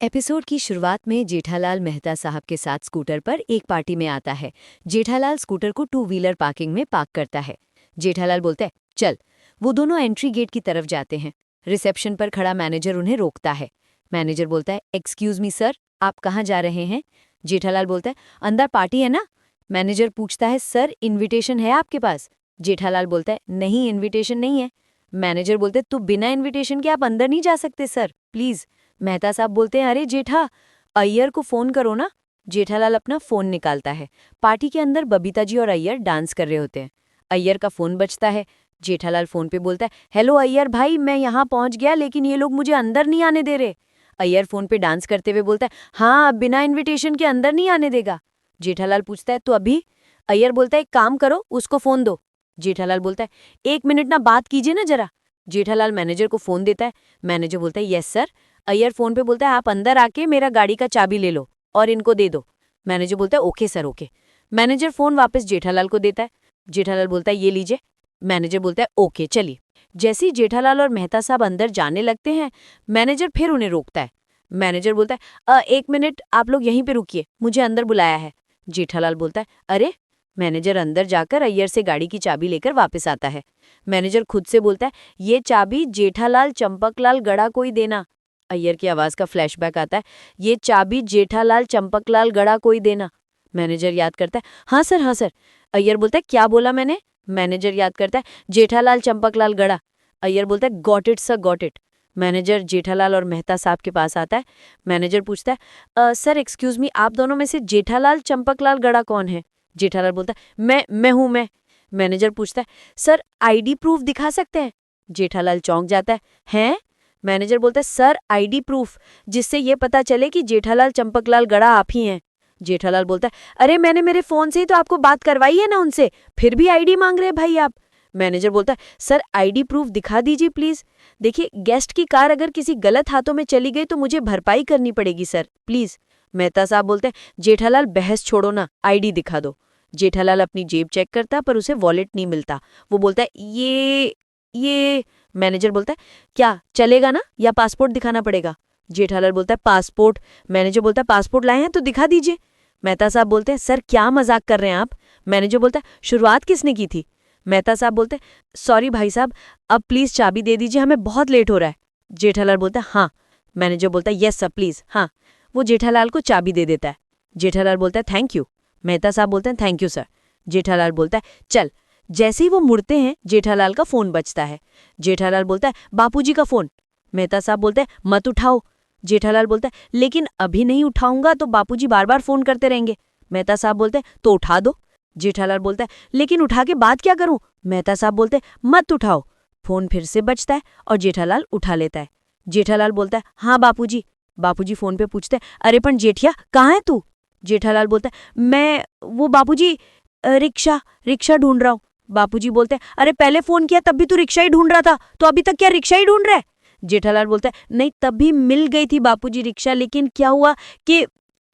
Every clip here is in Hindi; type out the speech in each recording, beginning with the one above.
एपिसोड की शुरुआत में जेठालाल मेहता साहब के साथ स्कूटर पर एक पार्टी में आता है। जेठालाल स्कूटर को टू व्हीलर पार्किंग में पार्क करता है। जेठालाल बोलता है, चल। वो दोनों एंट्री गेट की तरफ जाते हैं। रिसेप्शन पर खड़ा मैनेजर उन्हें रोकता है। मैनेजर बोलता है, एक्सक्यूज मी सर, आप कहाँ जा रहे हैं? जेठालाल बोलता है, अंदर पार्टी है ना। मैनेजर पूछता है, सर इन्विटेशन है आपके पास? जेठालाल बोलता है, नहीं इन्विटेशन नहीं है। मैनेजर बोलते, तो बिना इन्विटेशन के आप अंदर नहीं जा सकते सर, प्लीज। मेहता साहब बोलते हैं, अरे जेठा, अय्यर को फोन करो ना। जेठालाल अपना फोन निकालता है। पार्टी के अंदर बबीता जी और अय्यर डांस कर रहे होते हैं। अय्यर का फोन बजता है। जेठालाल फोन पे बोलता है, हेलो अय्यर भाई, मैं यहाँ पहुंच गया लेकिन ये लोग मुझे अंदर नहीं आने दे रहे। अय्यर फोन पे डांस करते हुए बोलता है, हाँ बिना इन्विटेशन के अंदर नहीं आने देगा। जेठालाल पूछता है, तो अभी? अय्यर बोलता है, एक काम करो, उसको फोन दो। जेठालाल बोलता है, एक मिनट ना, बात कीजिए ना जरा। जेठालाल मैनेजर को फोन देता है। मैनेजर बोलता है, यस सर। अय्यर फोन पे बोलता है, आप अंदर आके मेरा गाड़ी का चाबी ले लो और इनको दे दो। मैनेजर बोलता है, okay sir okay. Manager phone वापस जेठालाल को देता है। जेठालाल बोलता है, ये लीजिए। मैनेजर बोलता है, ओके चलिए। जैसे ही जेठालाल और मेहता साहब अंदर जाने लगते हैं, मैनेजर फिर उन्हें रोकता है। मैनेजर बोलता है, एक मिनट, आप लोग यहीं पे रुकिए, मुझे अंदर बुलाया है। जेठालाल बोलता है, अरे। मैनेजर अंदर जाकर अय्यर से गाड़ी की चाबी लेकर वापस आता है। मैनेजर खुद से बोलता है, ये चाबी जेठालाल चंपकलाल गड़ा को ही देना। अय्यर की आवाज का फ्लैशबैक आता है, ये चाबी जेठालाल चंपकलाल गड़ा को ही देना। मैनेजर याद करता है, हाँ सर हाँ सर। अय्यर बोलता है, क्या बोला मैंने? मैनेजर याद करता है, जेठालाल चंपकलाल गड़ा। अय्यर बोलता है, got it sir got it. Manager Jethalal और मेहता साहब के पास आता है। मैनेजर पूछता है, सर एक्सक्यूज मी, आप दोनों में से जेठालाल चंपकलाल गड़ा कौन है? जेठालाल बोलता है, मैं हूं मैं। मैनेजर पूछता है, सर आईडी प्रूफ दिखा सकते हैं? जेठालाल चौंक जाता है, हैं? मैनेजर बोलता है, सर आईडी प्रूफ, जिससे ये पता चले कि जेठालाल चंपकलाल गड़ा आप ही हैं। जेठालाल बोलता है, अरे मैंने मेरे फोन से ही तो आपको बात करवाई है ना उनसे, फिर भी आईडी मांग रहे हैं भाई आप। मैनेजर बोलता है, सर आईडी प्रूफ दिखा दीजिए प्लीज। देखिए, गेस्ट की कार अगर किसी गलत हाथों में चली गई तो मुझे भरपाई करनी पड़ेगी सर, प्लीज। मेहता साहब बोलते हैं, जेठालाल बहस छोड़ो ना, आईडी दिखा दो। जेठालाल अपनी जेब चेक करता पर उसे वॉलेट नहीं मिलता। वो बोलता है, ये। मैनेजर बोलता है, क्या चलेगा ना, या पासपोर्ट दिखाना पड़ेगा? जेठालाल बोलता है, पासपोर्ट। मैनेजर बोलता है, पासपोर्ट लाए हैं तो दिखा दीजिए। मेहता साहब बोलते हैं, सर क्या मजाक कर रहे हैं आप? मैनेजर बोलता है, शुरुआत किसने की थी? मेहता साहब बोलते हैं, सॉरी भाई साहब, अब प्लीज चाबी दे दीजिए, हमें बहुत लेट हो रहा है। जेठालाल बोलता है, हाँ। मैनेजर बोलता है, यस सर प्लीज, हाँ। वो जेठालाल को चाबी दे देता है। जेठालाल बोलता है, थैंक यू। मेहता साहब बोलते हैं, थैंक यू सर। जेठालाल बोलता है, चल। जैसे ही वो मुड़ते हैं, जेठालाल का फोन बजता है। जेठालाल बोलता है, बापूजी का फोन। मेहता साहब बोलते हैं, मत उठाओ। जेठालाल बोलता है, लेकिन अभी नहीं उठाऊंगा तो बापूजी बार बार फोन करते रहेंगे। मेहता साहब बोलते हैं, तो उठा दो। जेठालाल बोलता है, लेकिन उठा के बात क्या करूं? मेहता साहब बोलते हैं, मत उठाओ। फोन फिर से बजता है और जेठालाल उठा लेता है। जेठालाल बोलता है, हाँ बापूजी। बापूजी फोन पे पूछते हैं, अरे पण जेठिया, कहाँ है तू? जेठालाल बोलता है, मैं वो बापूजी, रिक्शा रिक्शा ढूंढ रहा हूँ। बापूजी बोलते हैं, अरे पहले फोन किया तब भी तू रिक्शा ही ढूंढ रहा था, तो अभी तक क्या रिक्शा ही ढूंढ रहा है? जेठालाल बोलता है, नहीं तब भी मिल गई थी बापूजी रिक्शा, लेकिन क्या हुआ कि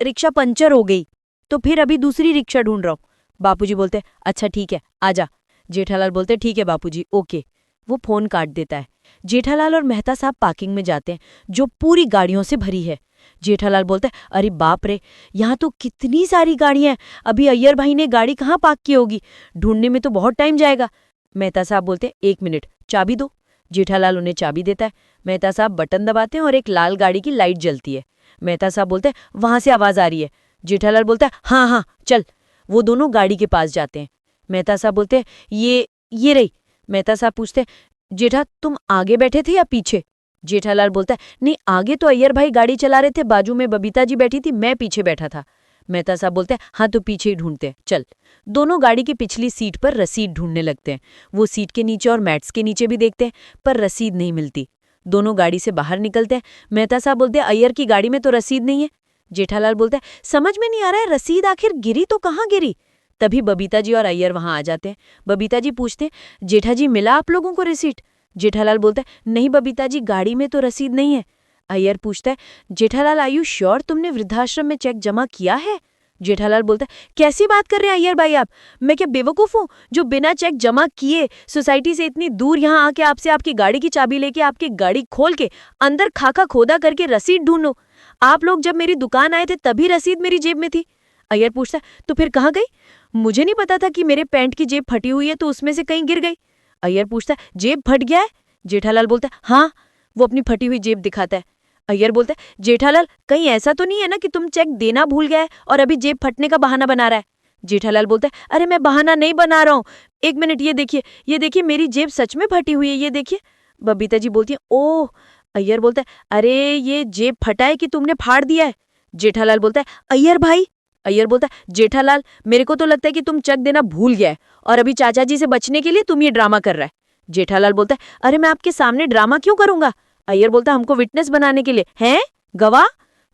रिक्शा पंचर हो गई, तो फिर अभी दूसरी रिक्शा ढूंढ रहा हूँ। बापूजी बोलते हैं, अच्छा ठीक है, आजा। जेठालाल बोलते हैं, ठीक है बापूजी, ओके। वो फोन काट देता है। जेठालाल और मेहता साहब पार्किंग में जाते हैं, जो पूरी गाड़ियों से भरी है। जेठालाल बोलते हैं, अरे बाप रे, यहाँ तो कितनी सारी गाड़ियां हैं, अभी अय्यर भाई ने गाड़ी कहाँ पार्क की होगी, ढूंढने में तो बहुत टाइम जाएगा। मेहता साहब बोलते हैं, एक मिनट, चाबी दो। जेठालाल उन्हें चाबी देता है। मेहता साहब बटन दबाते हैं और एक लाल गाड़ी की लाइट जलती है। मेहता साहब बोलते हैं, वहां से आवाज आ रही है। जेठालाल बोलता है, हाँ हाँ चल। वो दोनों गाड़ी के पास जाते हैं। मेहता साहब बोलते हैं, ये रही। मेहता साहब पूछते हैं, जेठा तुम आगे बैठे थे या पीछे? जेठालाल बोलता है, नहीं आगे तो अय्यर भाई गाड़ी चला रहे थे, बाजू में बबीता जी बैठी थी, मैं पीछे बैठा था। मेहता साहब बोलते हैं, हाँ तो पीछे ही ढूंढते हैं, चल। दोनों गाड़ी की पिछली सीट पर रसीद ढूंढने लगते हैं। वो सीट के नीचे और मैट्स के नीचे भी देखते हैं, पर रसीद नहीं मिलती। दोनों गाड़ी से बाहर निकलते हैं। मेहता साहब बोलते हैं, अय्यर की गाड़ी में तो रसीद नहीं है। जेठालाल बोलता है, समझ में नहीं आ रहा है, रसीद आखिर गिरी तो कहाँ गिरी? तभी बबीता जी और अय्यर वहां आ जाते हैं। बबीता जी पूछते हैं, जेठा जी मिला आप लोगों को रिसीट? जेठालाल बोलता है, नहीं बबीता जी, गाड़ी में तो रसीद नहीं है। अय्यर पूछता है, जेठालाल आर यू श्योर तुमने वृद्धाश्रम में चेक जमा किया है? जेठालाल बोलता है, कैसी बात कर रहे हैं अय्यर भाई आप? मैं क्या बेवकूफ हूँ जो बिना चेक जमा किए सोसाइटी से इतनी दूर यहाँ आके आपसे आपकी गाड़ी की चाबी लेके आपकी गाड़ी खोल के अंदर खाका खोदा करके रसीद ढूंढूं? आप लोग जब मेरी दुकान आए थे तभी रसीद मेरी जेब में थी। अय्यर पूछता है, तो फिर कहाँ गई? मुझे नहीं पता था कि मेरे पैंट की जेब फटी हुई है तो उसमें से कहीं गिर गई। अय्यर पूछता है, जेब फट गया है? जेठालाल बोलता है, हाँ। वो अपनी फटी हुई जेब दिखाता है। अय्यर बोलता है, जेठालाल कहीं ऐसा तो नहीं है ना कि तुम चेक देना भूल गए और अभी जेब फटने का बहाना बना रहा है? जेठालाल बोलता है, अरे मैं बहाना नहीं बना रहा हूँ, एक मिनट, ये देखिए मेरी जेब सच में फटी हुई है, ये देखिए। बबीता जी बोलती है, ओह। अय्यर बोलता है, अरे ये जेब फटा है कि तुमने फाड़ दिया है? जेठालाल बोलता है, अय्यर भाई। अय्यर बोलता है, जेठालाल मेरे को तो लगता है कि तुम चेक देना भूल गया है और अभी चाचा जी से बचने के लिए तुम ये ड्रामा कर रहा है। जेठालाल बोलता है, अरे मैं आपके सामने ड्रामा क्यों करूंगा? अय्यर बोलता है, हमको विटनेस बनाने के लिए। हैं? गवाह?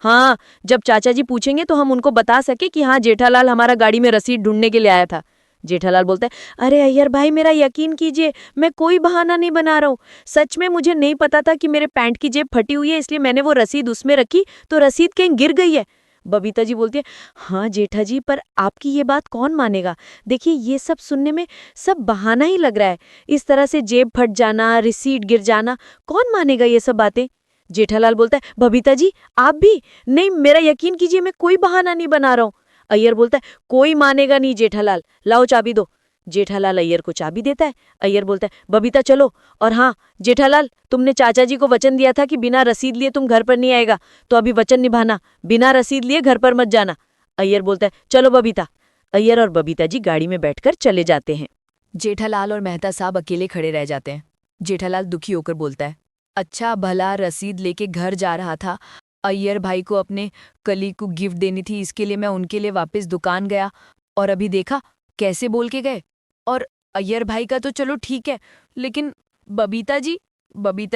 हाँ, जब चाचा जी पूछेंगे तो हम उनको बता सके कि हाँ जेठालाल हमारा गाड़ी में रसीद ढूंढने के लिए आया था। जेठालाल बोलता है, अरे अय्यर भाई मेरा यकीन कीजिए, मैं कोई बहाना नहीं बना रहा हूँ। सच में मुझे नहीं पता था कि मेरे पैंट की जेब फटी हुई है, इसलिए मैंने वो रसीद उसमें रखी तो रसीद कहीं गिर गई है। बबीता जी बोलती है, हाँ जेठा जी, पर आपकी ये बात कौन मानेगा? देखिए ये सब सुनने में सब बहाना ही लग रहा है। इस तरह से जेब फट जाना, रिसीट गिर जाना, कौन मानेगा ये सब बातें? जेठालाल बोलता है, बबीता जी आप भी? नहीं, मेरा यकीन कीजिए, मैं कोई बहाना नहीं बना रहा हूँ। अय्यर बोलता है, कोई मानेगा नहीं जेठालाल, लाओ चाबी दो। जेठालाल अय्यर को चाबी देता है। अय्यर बोलता है, बबीता चलो। और हाँ जेठालाल, तुमने चाचा जी को वचन दिया था कि बिना रसीद लिए तुम घर पर नहीं आएगा, तो अभी वचन निभाना, बिना रसीद लिए घर पर मत जाना। अय्यर बोलता है, चलो बबीता। अय्यर और बबीता जी गाड़ी में बैठकर चले जाते हैं। जेठालाल और मेहता साहब अकेले खड़े रह जाते हैं। जेठालाल दुखी होकर बोलता है, अच्छा भला रसीद लेके घर जा रहा था, अय्यर भाई को अपने कली को गिफ्ट देनी थी, इसके लिए मैं उनके लिए वापस दुकान गया और अभी देखा कैसे बोल के गए। और अय्यर भाई का तो चलो ठीक है, लेकिन बबीता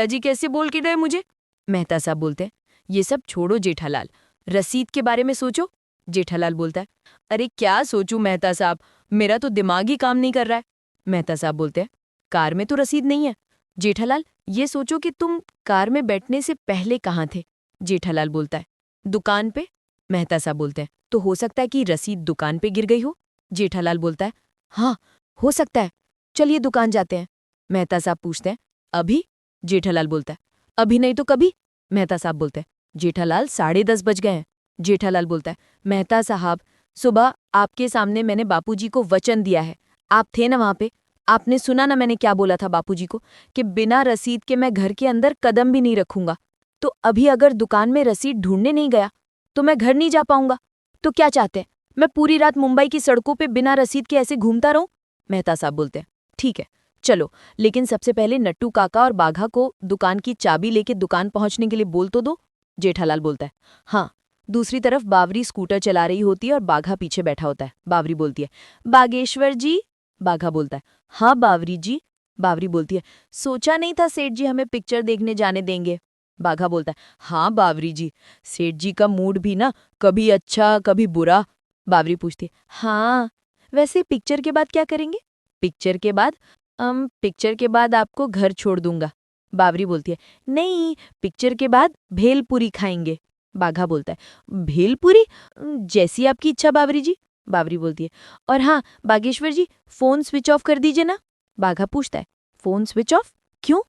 जी कैसे बोल के गए मुझे? मेहता साहब बोलते हैं, ये सब छोड़ो जेठालाल, रसीद के बारे में सोचो। जेठालाल बोलता है, अरे क्या सोचूं मेहता साहब, मेरा तो दिमाग ही काम नहीं कर रहा है। मेहता साहब बोलते हैं, कार में तो रसीद नहीं है। जेठालाल, ये सोचो कि तुम कार में बैठने से पहले कहाँ थे? जेठालाल बोलता है, दुकान पे। मेहता साहब बोलते हैं, तो हो सकता है कि रसीद दुकान पे गिर गई हो। जेठालाल बोलता है, हाँ हो सकता है, चलिए दुकान जाते हैं। मेहता साहब पूछते हैं, अभी? जेठालाल बोलता है, अभी नहीं तो कभी? मेहता साहब बोलते हैं, जेठालाल 10:30 बज गए हैं। जेठालाल बोलता है, मेहता साहब सुबह आपके सामने मैंने बापूजी को वचन दिया है, आप थे ना वहाँ पे, आपने सुना ना मैंने क्या बोला था बापूजी को, कि बिना रसीद के मैं घर के अंदर कदम भी नहीं रखूंगा। तो अभी अगर दुकान में रसीद ढूंढने नहीं गया तो मैं घर नहीं जा पाऊंगा। तो क्या चाहते हैं, मैं पूरी रात मुंबई की सड़कों पे बिना रसीद के ऐसे घूमता रहूं? मेहता साहब बोलते हैं, ठीक है चलो, लेकिन सबसे पहले नट्टू काका और बाघा को दुकान की चाबी लेके दुकान पहुंचने के लिए बोल तो दो। जेठालाल बोलता है, हाँ। दूसरी तरफ बावरी स्कूटर चला रही होती है और बाघा पीछे बैठा होता है। बावरी बोलती है, बागेश्वर जी। बाघा बोलता है, हाँ बावरी जी। बावरी बोलती है, सोचा नहीं था सेठ जी हमें पिक्चर देखने जाने देंगे। बाघा बोलता है, हाँ बावरी जी, सेठ जी का मूड भी ना कभी अच्छा कभी बुरा। बावरी पूछती है, हाँ वैसे पिक्चर के बाद क्या करेंगे? पिक्चर के बाद पिक्चर के बाद आपको घर छोड़ दूंगा। बावरी बोलती है, नहीं पिक्चर के बाद भेलपुरी खाएंगे। बाघा बोलता है, भेलपुरी? जैसी आपकी इच्छा बावरी जी। बावरी बोलती है, और हाँ बागेश्वर जी, फोन स्विच ऑफ कर दीजिए ना। बाघा पूछता है, फोन स्विच ऑफ क्यों?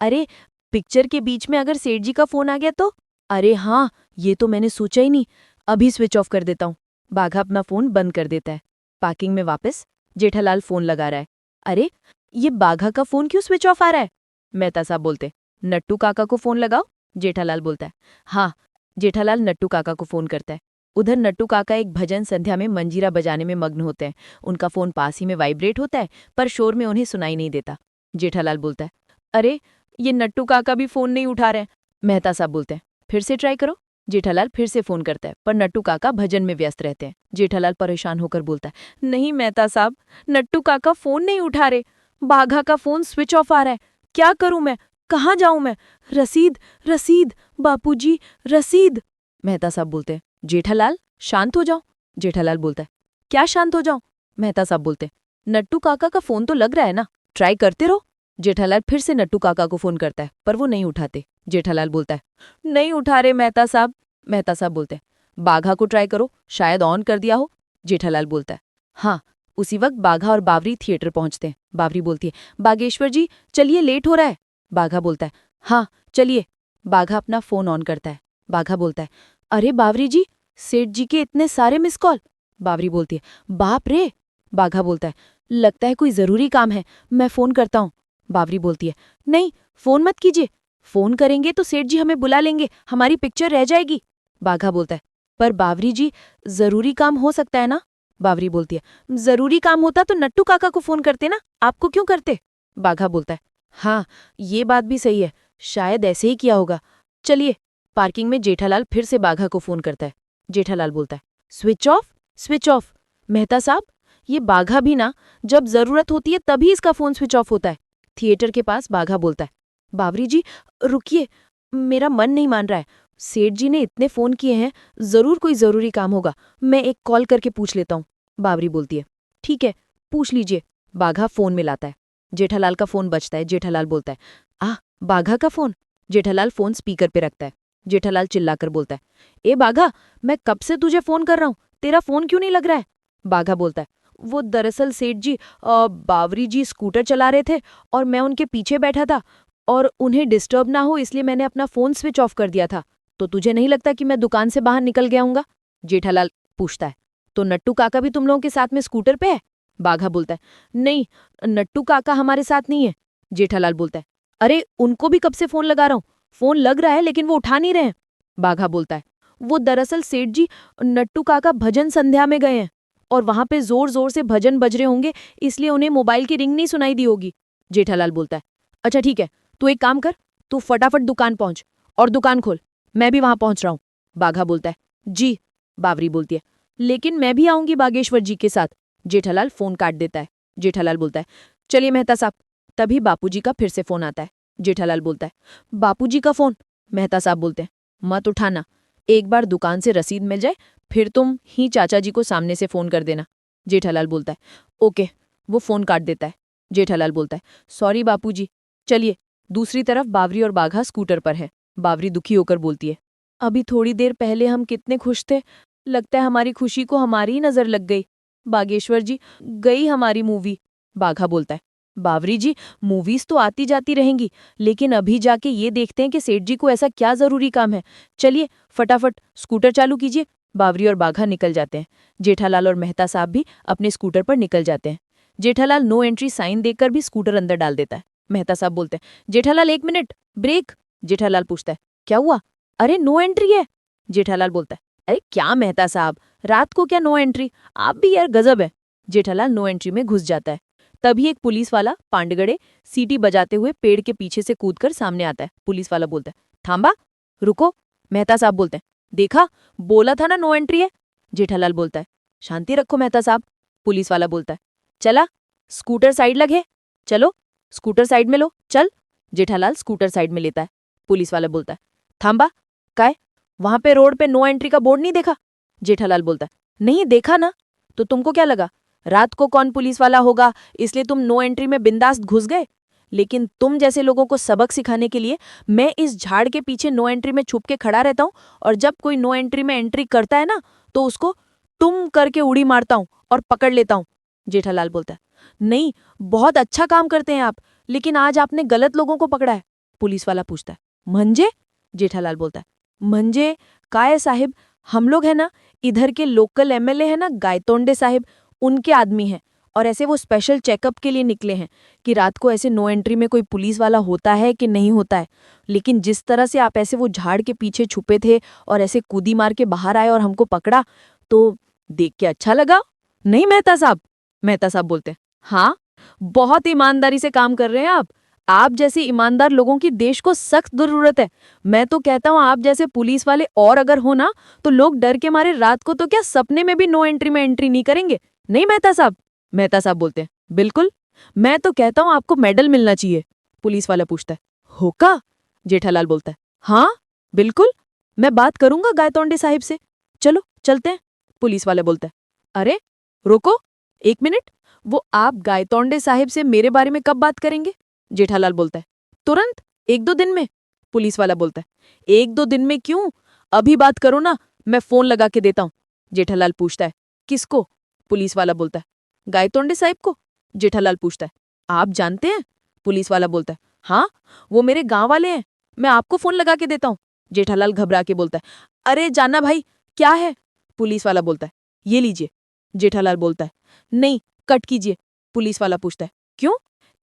अरे पिक्चर के बीच में अगर सेठ जी का फोन आ गया तो? अरे हाँ, ये तो मैंने सोचा ही नहीं, अभी स्विच ऑफ कर देता हूँ। बाघा अपना फोन बंद कर देता है। पार्किंग में वापस जेठालाल फोन लगा रहा है। अरे ये बाघा का फोन क्यों स्विच ऑफ आ रहा है? मेहता साहब बोलते, नट्टू काका को फोन लगाओ। जेठालाल बोलता है, हाँ। जेठालाल नट्टू काका को फोन करता है। उधर नट्टू काका एक भजन संध्या में मंजीरा बजाने में मग्न होते हैं। उनका फोन पास ही में वाइब्रेट होता है, पर शोर में उन्हें सुनाई नहीं देता। जेठालाल बोलता है, अरे ये नट्टू काका भी फोन नहीं उठा रहे हैं। मेहता साहब बोलते हैं, फिर से ट्राई करो। जेठालाल फिर से फोन करता है, पर नट्टू काका भजन में व्यस्त रहते हैं। जेठालाल परेशान होकर बोलता है, नहीं मेहता साहब, नट्टू काका फोन नहीं उठा रहे, बाघा का फोन स्विच ऑफ आ रहा है, क्या करूं मैं, कहाँ जाऊं मैं? रसीद रसीद बापूजी, रसीद। मेहता साहब बोलते हैं, जेठालाल शांत हो जाओ। जेठालाल बोलता है, क्या शांत हो जाऊं? मेहता साहब बोलते हैं, नट्टू काका का फोन तो लग रहा है ना, ट्राई करते रहो। जेठालाल फिर से नट्टू काका को फोन करता है, पर वो नहीं उठाते। जेठालाल बोलता है, नहीं उठा रहे मेहता साहब। मेहता साहब बोलते हैं, बाघा को ट्राई करो, शायद ऑन कर दिया हो। जेठालाल बोलता है, हाँ। उसी वक्त बाघा और बावरी थिएटर पहुंचते हैं। बावरी बोलती है, बागेश्वर जी चलिए, लेट हो रहा है। बाघा बोलता है, हाँ चलिए। बाघा अपना फोन ऑन करता है। बाघा बोलता है, अरे बावरी जी, सेठ जी के इतने सारे मिस कॉल। बावरी बोलती है, बाप रे। बाघा बोलता है, लगता है कोई जरूरी काम है, मैं फोन करता हूँ। बावरी बोलती है, नहीं फोन मत कीजिए, फोन करेंगे तो सेठ जी हमें बुला लेंगे, हमारी पिक्चर रह जाएगी। बाघा बोलता है, पर बावरी जी जरूरी काम हो सकता है ना। बावरी बोलती है, जरूरी काम होता तो नट्टू काका को फोन करते ना, आपको क्यों करते। बाघा बोलता है, हाँ ये बात भी सही है, शायद ऐसे ही किया होगा। चलिए। पार्किंग में जेठालाल फिर से बाघा को फोन करता है। जेठालाल बोलता है, switch off. Switch off. Mehta साहब, ये बाघा भी ना, जब जरूरत होती है तभी इसका फोन स्विच ऑफ होता है। थिएटर के पास बाघा बोलता है, बावरी जी रुकिए, मेरा मन नहीं मान रहा है, सेठ जी ने इतने फोन किए हैं, जरूर कोई जरूरी काम होगा, मैं एक कॉल करके पूछ लेता हूँ। बावरी बोलती है, ठीक है पूछ लीजिए। बाघा फोन मिलाता है। जेठालाल का फोन बजता है। जेठालाल बोलता है, बाघा का फोन। जेठालाल फोन स्पीकर पे रखता है। जेठालाल चिल्लाकर बोलता है, ए बाघा, मैं कब से तुझे फोन कर रहा हूँ, तेरा फोन क्यों नहीं लग रहा है। बाघा बोलता है, वो दरअसल सेठ जी बावरी जी स्कूटर चला रहे थे और मैं उनके पीछे बैठा था और उन्हें डिस्टर्ब ना हो इसलिए मैंने अपना फोन स्विच ऑफ कर दिया था। तो तुझे नहीं लगता कि मैं दुकान से बाहर निकल गया हूँगा। जेठालाल पूछता है, तो नट्टू काका भी तुम लोगों के साथ में स्कूटर पे है। बाघा बोलता है, नहीं नट्टू काका हमारे साथ नहीं है। जेठालाल बोलता है, अरे उनको भी कब से फोन लगा रहा हूँ, फोन लग रहा है लेकिन वो उठा नहीं रहे हैं। बाघा बोलता है, वो दरअसल सेठ जी नट्टू काका भजन संध्या में गए हैं और वहां पे जोर जोर से भजन बज रहे होंगे, इसलिए उन्हें मोबाइल की रिंग नहीं सुनाई दी होगी। जेठालाल बोलता है, अच्छा ठीक है, तू एक काम कर, तू फटाफट दुकान पहुंच और दुकान खोल, मैं भी वहां पहुंच रहा हूँ। बाघा बोलता है, जी। बावरी बोलती है, लेकिन मैं भी आऊंगी बागेश्वर जी के साथ। जेठालाल फोन काट देता है। जेठालाल बोलता है, चलिए मेहता साहब। तभी बापूजी का फिर से फोन आता है। जेठालाल बोलता है, बापूजी का फोन। मेहता साहब बोलते हैं, मत उठाना, एक बार दुकान से रसीद मिल जाए फिर तुम ही चाचा जी को सामने से फोन कर देना। जेठालाल बोलता है, ओके। वो फोन काट देता है। जेठालाल बोलता है, सॉरी बापूजी। चलिए। दूसरी तरफ बावरी और बाघा स्कूटर पर है। बावरी दुखी होकर बोलती है, अभी थोड़ी देर पहले हम कितने खुश थे, लगता है हमारी खुशी को हमारी ही नजर लग गई। बागेश्वर जी, गई हमारी मूवी। बाघा बोलता है, बावरी जी मूवीज तो आती जाती रहेंगी, लेकिन अभी जाके ये देखते हैं कि सेठ जी को ऐसा क्या जरूरी काम है। चलिए फटाफट स्कूटर चालू कीजिए। बावरी और बाघा निकल जाते हैं। जेठालाल और मेहता साहब भी अपने स्कूटर पर निकल जाते हैं। जेठालाल नो एंट्री साइन देकर भी स्कूटर अंदर डाल देता है। मेहता साहब बोलते हैं, जेठालाल एक मिनट, ब्रेक। जेठालाल पूछता है, क्या हुआ, अरे नो एंट्री है। जेठालाल बोलता है, अरे क्या मेहता साहब, रात को क्या नो एंट्री, आप भी यार गजब है। जेठालाल नो एंट्री में घुस जाता है। तभी एक पुलिस वाला पांडगड़े सीटी बजाते हुए पेड़ के पीछे से कूदकर सामने आता है। पुलिस वाला बोलता है, थांबा, रुको। मेहता साहब बोलते हैं, देखा, बोला था ना नो एंट्री है। जेठालाल बोलता है, शांति रखो मेहता साहब। पुलिस वाला बोलता है, चला, स्कूटर साइड लगे, चलो स्कूटर साइड में लो, चल। जेठालाल स्कूटर साइड में लेता है। पुलिस वाला बोलता है, थांबा, काय, वहां पे रोड पे नो एंट्री का बोर्ड नहीं देखा। जेठालाल बोलता है, नहीं देखा ना, तो तुमको क्या लगा रात को कौन पुलिस वाला होगा इसलिए तुम नो एंट्री में बिंदास घुस गए। लेकिन तुम जैसे लोगों को सबक सिखाने के लिए मैं इस झाड़ के पीछे नो एंट्री में छुप के खड़ा रहता हूँ और जब कोई नो एंट्री में एंट्री करता है ना तो उसको तुम करके उड़ी मारता हूँ और पकड़ लेता हूँ। जेठालाल बोलता है, नहीं बहुत अच्छा काम करते हैं आप, लेकिन आज आपने गलत लोगों को पकड़ा है। पुलिस वाला पूछता है, मंजे। जेठालाल बोलता है, मंजे काय साहिब, हम लोग है ना इधर के लोकल एमएलए है ना गायतोंडे साहिब, उनके आदमी हैं और ऐसे वो स्पेशल चेकअप के लिए निकले हैं कि रात को ऐसे नो एंट्री में कोई पुलिस वाला होता है कि नहीं होता है। लेकिन जिस तरह से आप ऐसे वो झाड़ के पीछे छुपे थे और ऐसे कूदी मार के बाहर आए और हमको पकड़ा तो देख के अच्छा लगा, नहीं मेहता साहब। मेहता साहब बोलते हैं, हाँ बहुत ईमानदारी से काम कर रहे हैं आप जैसे ईमानदार लोगों की देश को सख्त जरूरत है। मैं तो कहता हूँ आप जैसे पुलिस वाले और अगर हो ना तो लोग डर के मारे रात को तो क्या सपने में भी नो एंट्री में एंट्री नहीं करेंगे, नहीं मेहता साहब। मेहता साहब बोलते हैं, बिल्कुल, मैं तो कहता हूँ आपको मेडल मिलना चाहिए। पुलिस वाला पूछता है, होका। जेठालाल बोलता है, हाँ बिल्कुल, मैं बात करूंगा गायतोंडे साहिब से, चलो चलते हैं। पुलिस वाला बोलता है, अरे रुको एक मिनट, वो आप गायतोंडे साहिब से मेरे बारे में कब बात करेंगे। जेठालाल बोलता है, तुरंत, एक दो दिन में। पुलिस वाला बोलता है, एक दो दिन में क्यों, अभी बात करो ना, मैं फोन लगा के देता हूँ। जेठालाल पूछता है, किसको। पुलिस वाला बोलता है, गायतोंडे साहिब को। जेठालाल पूछता है, आप जानते हैं। पुलिस वाला बोलता है, हाँ वो मेरे गांव वाले हैं, मैं आपको फोन लगा के देता हूँ। जेठालाल घबरा के बोलता है, अरे जाना भाई, क्या है? पुलिस वाला बोलता है, ये लीजिए। जेठालाल बोलता है, नहीं, कट कीजिए। पुलिस वाला पूछता है, क्यों?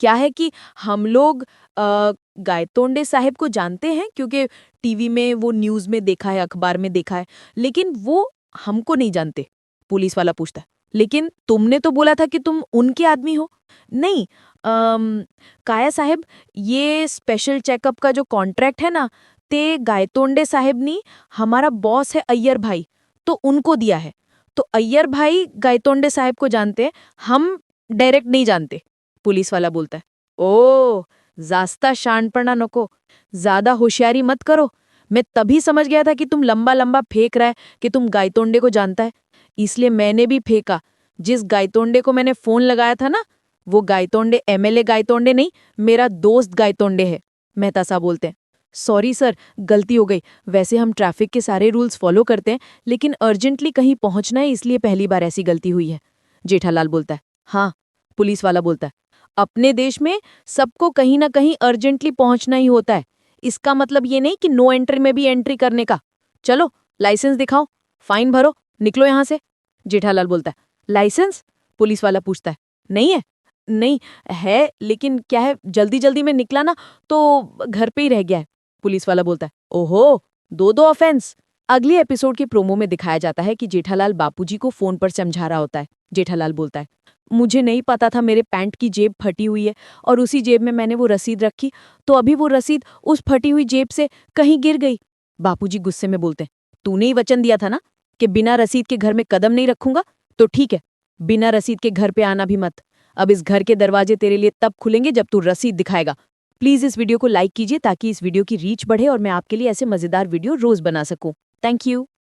क्या है कि हम लोग गायतोंडे साहब को जानते हैं क्योंकि टीवी में वो न्यूज़ में देखा है, अखबार में देखा है, लेकिन वो हमको नहीं जानते। पुलिस वाला पूछता है, लेकिन तुमने तो बोला था कि तुम उनके आदमी हो। नहीं, काया साहब, ये स्पेशल चेकअप का जो कॉन्ट्रैक्ट है ना, ते गायतोंडे साहब ने, हमारा बॉस है अय्यर भाई, तो उनको दिया है। तो अय्यर भाई गायतोंडे साहब को जानते हैं, हम डायरेक्ट नहीं जानते। पुलिस वाला बोलता है, ओ, जास्ता शानपना नको, ज्यादा होशियारी मत करो। मैं तभी समझ गया था कि तुम लंबा लंबा फेंक रहा है कि तुम गायतोंडे को जानता है, इसलिए मैंने भी फेंका। जिस गायतोंडे को मैंने फोन लगाया था ना, वो गायतोंडे एमएलए गायतोंडे नहीं, मेरा दोस्त गायतोंडे है। मेहता साहब बोलते हैं, सॉरी सर, गलती हो गई। वैसे हम ट्रैफिक के सारे रूल्स फॉलो करते हैं, लेकिन अर्जेंटली कहीं पहुंचना है, इसलिए पहली बार ऐसी गलती हुई है। जेठालाल बोलता है, हाँ। पुलिस वाला बोलता है, अपने देश में सबको कहीं ना कहीं अर्जेंटली पहुंचना ही होता है। इसका मतलब ये नहीं कि नो एंट्री में भी एंट्री करने का। चलो, लाइसेंस दिखाओ, फाइन भरो, निकलो यहां से। जेठालाल बोलता है, लाइसेंस? पुलिस वाला पूछता है, नहीं है? नहीं है, लेकिन क्या है, जल्दी जल्दी में निकला ना, तो घर पे ही रह गया है। पुलिस वाला बोलता है, ओहो, दो ऑफेंस। अगले एपिसोड के प्रोमो में दिखाया जाता है कि जेठालाल बापूजी को फोन पर समझा रहा होता है। जेठालाल बोलता है, मुझे नहीं पता था मेरे पैंट की जेब फटी हुई है और उसी जेब में मैंने वो रसीद रखी, तो अभी वो रसीद उस फटी हुई जेब से कहीं गिर गई। बापूजी गुस्से में बोलते हैं, तूने ही वचन दिया था ना कि बिना रसीद के घर में कदम नहीं रखूंगा, तो ठीक है, बिना रसीद के घर पे आना भी मत। अब इस घर के दरवाजे तेरे लिए तब खुलेंगे जब तू रसीद दिखाएगा। प्लीज इस वीडियो को लाइक कीजिए ताकि इस वीडियो की रीच बढ़े और मैं आपके लिए ऐसे मजेदार वीडियो रोज बना सकूं। Thank you.